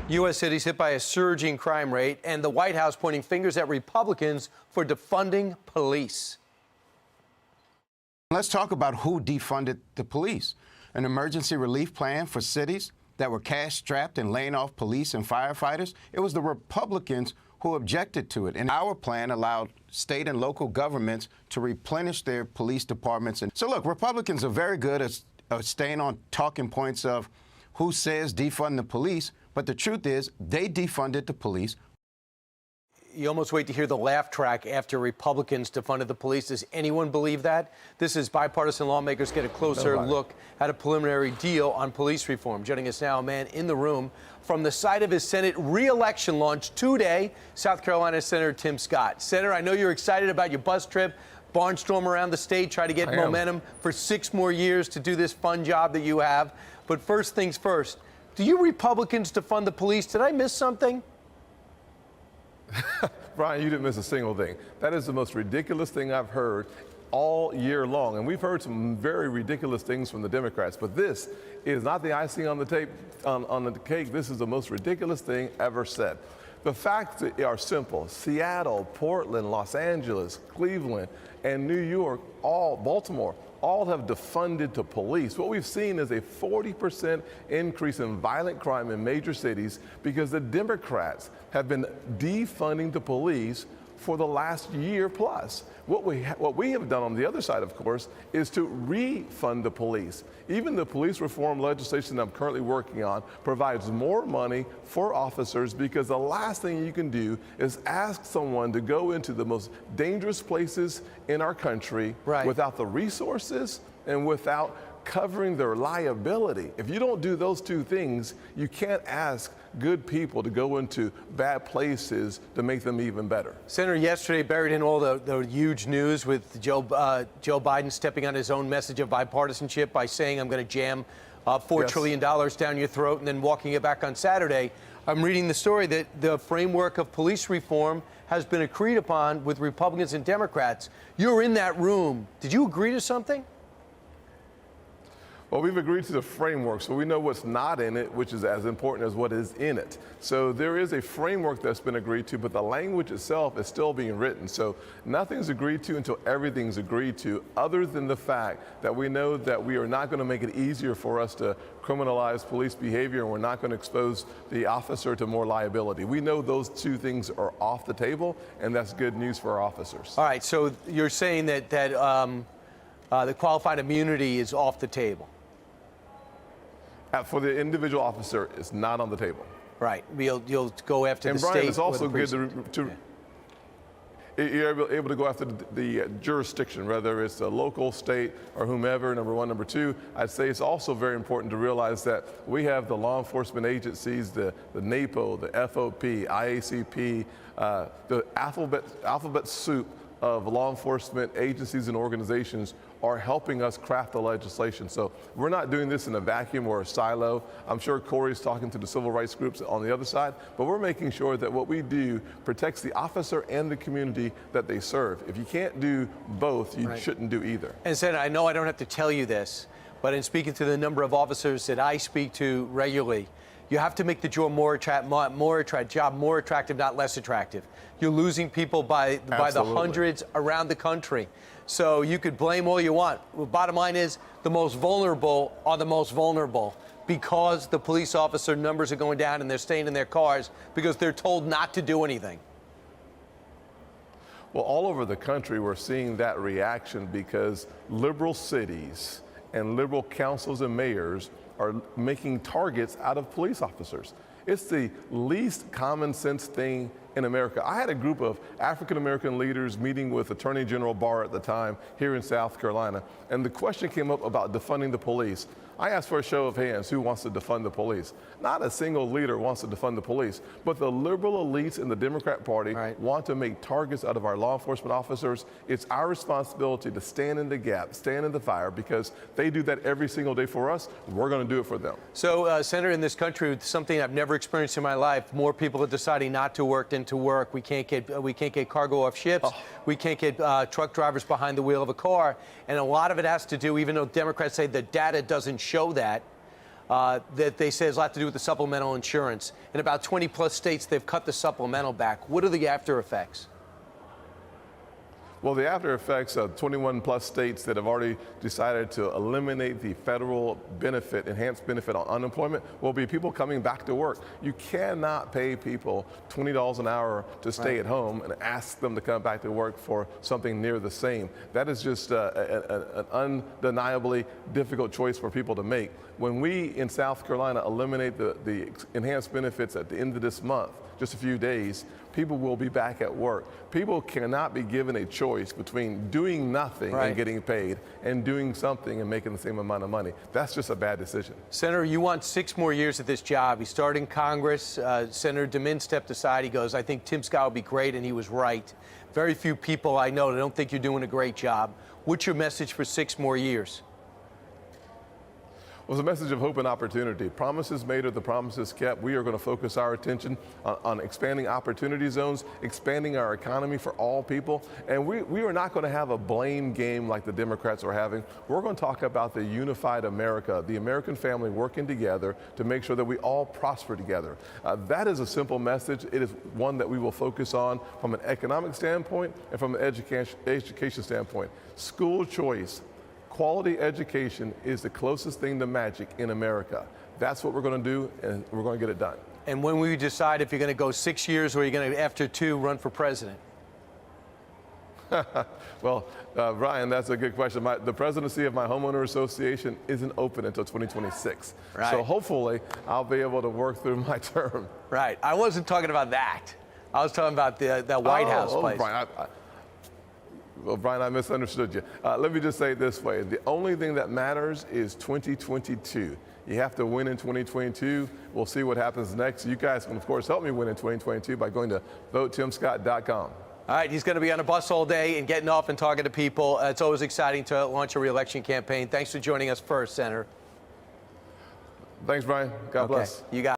U.S. cities hit by a surging crime rate, and the White House pointing fingers at Republicans for defunding police. Let's talk about who defunded the police. An emergency relief plan for cities that were cash-strapped and laying off police and firefighters. It was the Republicans who objected to it. And our plan allowed state and local governments to replenish their police departments. And so, look, Republicans are very good at staying on talking points of who says defund the police, but the truth is they defunded the police. You almost wait to hear the laugh track after Republicans defunded the police. Does anyone believe that? This is bipartisan lawmakers get a closer look at a preliminary deal on police reform. Joining us now, a man in the room from the site of his Senate re-election launch today, South Carolina Senator Tim Scott. Senator, I know you're excited about your bus trip, barnstorm around the state, try to get momentum for 6 more years to do this fun job that you have. But first things first, do you Republicans defund the police? Did I miss something? Brian, you didn't miss a single thing. That is the most ridiculous thing I've heard all year long. And we've heard some very ridiculous things from the Democrats. But this is not the icing on the on the cake. This is the most ridiculous thing ever said. The facts are simple. Seattle, Portland, Los Angeles, Cleveland, and New York, Baltimore, all have defunded to police. What we've seen is a 40% increase in violent crime in major cities because the Democrats have been defunding the police for the last year plus. What we have done on the other side, of course, is to refund the police. Even the police reform legislation I'm currently working on provides more money for officers because the last thing you can do is ask someone to go into the most dangerous places in our country without the resources and without covering their liability. If you don't do those two things, you can't ask good people to go into bad places to make them even better. Senator, yesterday buried in all the huge news with Joe Biden stepping on his own message of bipartisanship by saying, I'm going to jam $4 trillion down your throat and then walking it back on Saturday. I'm reading the story that the framework of police reform has been agreed upon with Republicans and Democrats. You're in that room. Did you agree to something? Well, we've agreed to the framework, so we know what's not in it, which is as important as what is in it. So there is a framework that's been agreed to, but the language itself is still being written. So nothing's agreed to until everything's agreed to, other than the fact that we know that we are not going to make it easier for us to criminalize police behavior, and we're not going to expose the officer to more liability. We know those two things are off the table, and that's good news for our officers. All right, so you're saying that the qualified immunity is off the table. For the individual officer, it's not on the table. Right. You'll go after the state. And Brian, it's also good you're able to go after the jurisdiction, whether it's a local, state, or whomever, number one. Number two, I'd say it's also very important to realize that we have the law enforcement agencies, the NAPO, the FOP, IACP, the alphabet soup of law enforcement agencies and organizations are helping us craft the legislation. So we're not doing this in a vacuum or a silo. I'm sure Corey's talking to the civil rights groups on the other side, but we're making sure that what we do protects the officer and the community that they serve. If you can't do both, you shouldn't do either. And Senator, I know I don't have to tell you this, but in speaking to the number of officers that I speak to regularly, you have to make the job more attractive, not less attractive. You're losing people by the hundreds around the country. So you could blame all you want. The bottom line is the most vulnerable are the most vulnerable because the police officer numbers are going down and they're staying in their cars because they're told not to do anything. Well, all over the country, we're seeing that reaction because liberal cities and liberal councils and mayors are making targets out of police officers. It's the least common sense thing in America. I had a group of African-American leaders meeting with Attorney General Barr at the time here in South Carolina, and the question came up about defunding the police. I asked for a show of hands who wants to defund the police. Not a single leader wants to defund the police, but the liberal elites in the Democrat Party want to make targets out of our law enforcement officers. It's our responsibility to stand in the gap, stand in the fire, because they do that every single day for us. We're going to do it for them. So, Senator, in this country, something I've never experienced in my life, more people are deciding not to work than to work. We can't get cargo off ships. We can't get truck drivers behind the wheel of a car. And a lot of it has to do, even though Democrats say the data doesn't show that, that they say has a lot to do with the supplemental insurance. In about 20-plus states, they've cut the supplemental back. What are the after effects? Well, the after effects of 21-plus states that have already decided to eliminate the federal benefit, enhanced benefit on unemployment, will be people coming back to work. You cannot pay people $20 an hour to stay at home and ask them to come back to work for something near the same. That is just an undeniably difficult choice for people to make. When we in South Carolina eliminate the enhanced benefits at the end of this month, just a few days, people will be back at work. People cannot be given a choice between doing nothing and getting paid and doing something and making the same amount of money. That's just a bad decision. Senator, you want 6 more years at this job. He started in Congress. Senator DeMint stepped aside. He goes, I think Tim Scott will be great, and he was right. Very few people I know that don't think you're doing a great job. What's your message for 6 more years? Well, it's a message of hope and opportunity. Promises made are the promises kept. We are going to focus our attention on expanding opportunity zones, expanding our economy for all people. And we are not going to have a blame game like the Democrats are having. We're going to talk about the unified America, the American family working together to make sure that we all prosper together. That is a simple message. It is one that we will focus on from an economic standpoint and from an education standpoint. School choice. Quality education is the closest thing to magic in America. That's what we're going to do, and we're going to get it done. And when will you decide if you're going to go 6 years or you're going to, after 2, run for president? Well, Brian, that's a good question. The presidency of my homeowner association isn't open until 2026. Right. So hopefully I'll be able to work through my term. Right. I wasn't talking about that. I was talking about the White House place. Brian, well, Brian, I misunderstood you. Let me just say it this way. The only thing that matters is 2022. You have to win in 2022. We'll see what happens next. You guys can, of course, help me win in 2022 by going to votetimscott.com. All right, he's going to be on a bus all day and getting off and talking to people. It's always exciting to launch a re-election campaign. Thanks for joining us first, Senator. Thanks, Brian. God bless. You got it.